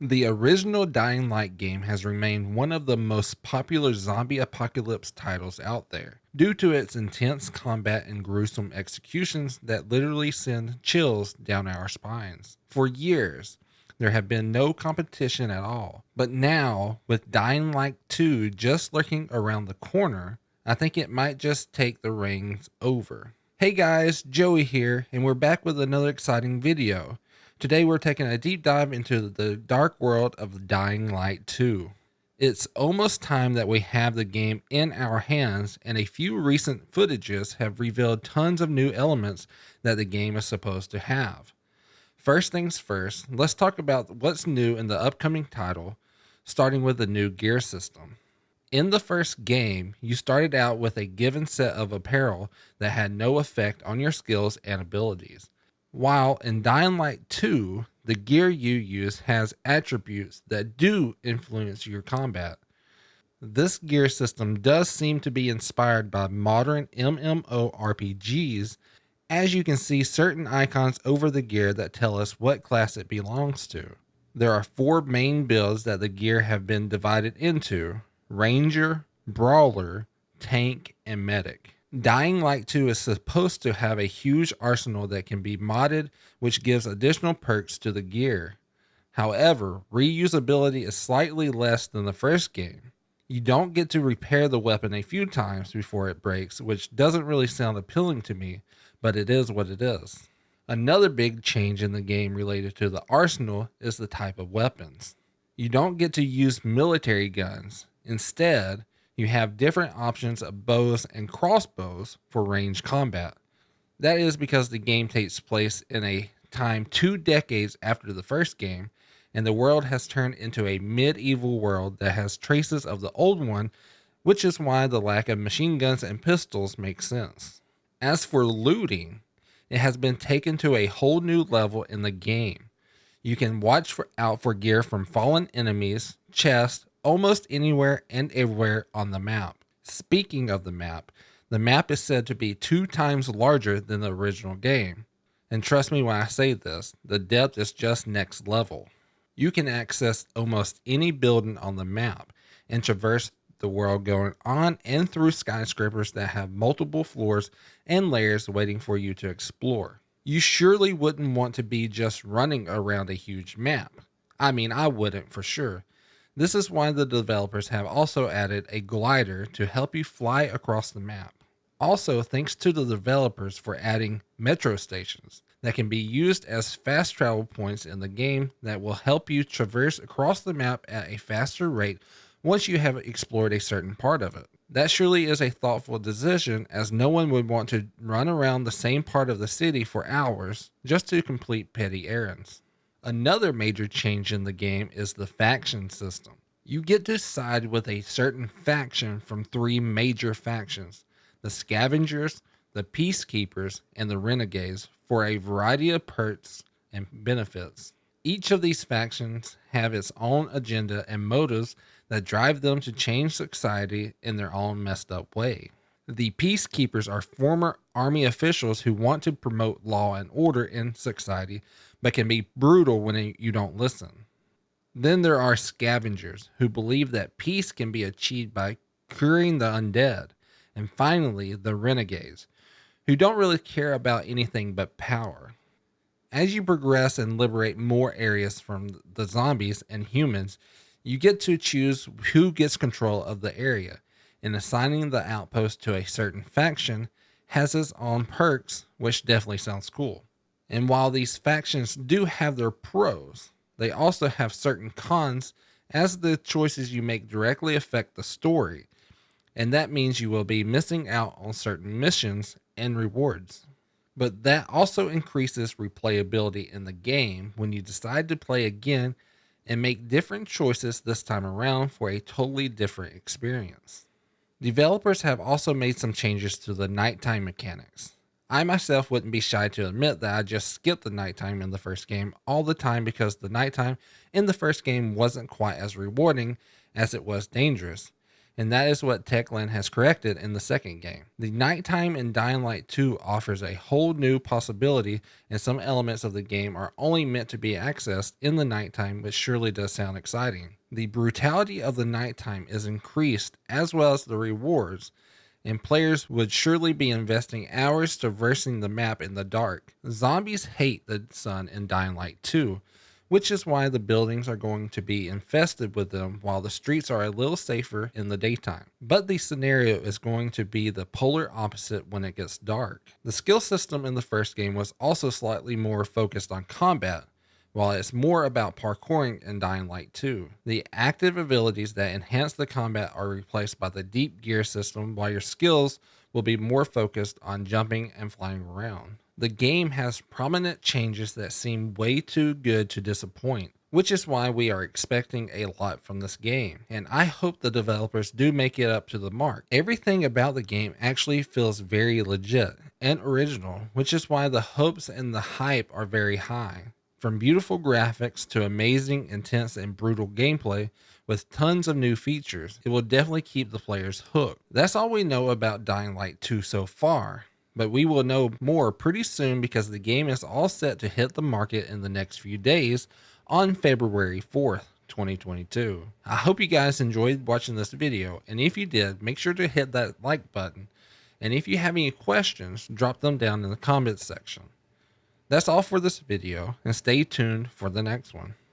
The original Dying Light game has remained one of the most popular zombie apocalypse titles out there, due to its intense combat and gruesome executions that literally send chills down our spines. For years, there have been no competition at all. But now, with Dying Light 2 just lurking around the corner, I think it might just take the reins over. Hey guys, Joey here, and we're back with another exciting video. Today we're taking a deep dive into the dark world of Dying Light 2. It's almost time that we have the game in our hands, and a few recent footages have revealed tons of new elements that the game is supposed to have. First things first, let's talk about what's new in the upcoming title, starting with the new gear system. In the first game, you started out with a given set of apparel that had no effect on your skills and abilities. While in Dying Light 2, the gear you use has attributes that do influence your combat. This gear system does seem to be inspired by modern MMORPGs, as you can see certain icons over the gear that tell us what class it belongs to. There are 4 main builds that the gear have been divided into: Ranger, Brawler, Tank, and Medic. Dying Light 2 is supposed to have a huge arsenal that can be modded, which gives additional perks to the gear. However, reusability is slightly less than the first game. You don't get to repair the weapon a few times before it breaks, which doesn't really sound appealing to me, but it is what it is. Another big change in the game related to the arsenal is the type of weapons. You don't get to use military guns. Instead, you have different options of bows and crossbows for range combat. That is because the game takes place in a time 2 decades after the first game, and the world has turned into a medieval world that has traces of the old one, which is why the lack of machine guns and pistols makes sense. As for looting, it has been taken to a whole new level in the game. You can watch out for gear from fallen enemies, chests, almost anywhere and everywhere on the map. Speaking of the map is said to be 2 times larger than the original game. And trust me when I say this, the depth is just next level. You can access almost any building on the map and traverse the world going on and through skyscrapers that have multiple floors and layers waiting for you to explore. You surely wouldn't want to be just running around a huge map. I mean, I wouldn't for sure. This is why the developers have also added a glider to help you fly across the map. Also, thanks to the developers for adding metro stations that can be used as fast travel points in the game that will help you traverse across the map at a faster rate once you have explored a certain part of it. That surely is a thoughtful decision, as no one would want to run around the same part of the city for hours just to complete petty errands. Another major change in the game is the faction system. You get to side with a certain faction from 3 major factions: the Scavengers, the Peacekeepers, and the Renegades, for a variety of perks and benefits. Each of these factions have its own agenda and motives that drive them to change society in their own messed up way. The Peacekeepers are former army officials who want to promote law and order in society, but can be brutal when you don't listen. Then there are Scavengers, who believe that peace can be achieved by curing the undead. And finally, the Renegades, who don't really care about anything but power. As you progress and liberate more areas from the zombies and humans, you get to choose who gets control of the area, and assigning the outpost to a certain faction has its own perks, which definitely sounds cool. And while these factions do have their pros, they also have certain cons, as the choices you make directly affect the story, and that means you will be missing out on certain missions and rewards. But that also increases replayability in the game when you decide to play again and make different choices this time around for a totally different experience. Developers have also made some changes to the nighttime mechanics. I myself wouldn't be shy to admit that I just skipped the nighttime in the first game all the time because the nighttime in the first game wasn't quite as rewarding as it was dangerous. and that is what Techland has corrected in the second game. The nighttime in Dying Light 2 offers a whole new possibility, and some elements of the game are only meant to be accessed in the nighttime, which surely does sound exciting. The brutality of the nighttime is increased, as well as the rewards, and players would surely be investing hours traversing the map in the dark. Zombies hate the sun in Dying Light 2, which is why the buildings are going to be infested with them while the streets are a little safer in the daytime. But the scenario is going to be the polar opposite when it gets dark. The skill system in the first game was also slightly more focused on combat, while it's more about parkouring in Dying Light 2. The active abilities that enhance the combat are replaced by the deep gear system, while your skills will be more focused on jumping and flying around. The game has prominent changes that seem way too good to disappoint, which is why we are expecting a lot from this game, and I hope the developers do make it up to the mark. Everything about the game actually feels very legit and original, which is why the hopes and the hype are very high. From beautiful graphics to amazing, intense, and brutal gameplay with tons of new features, it will definitely keep the players hooked. That's all we know about Dying Light 2 so far, but we will know more pretty soon because the game is all set to hit the market in the next few days on February 4th. 2022. I hope you guys enjoyed watching this video, and if you did, make sure to hit that like button, and if you have any questions, drop them down in the comments section. That's all for this video, and stay tuned for the next one.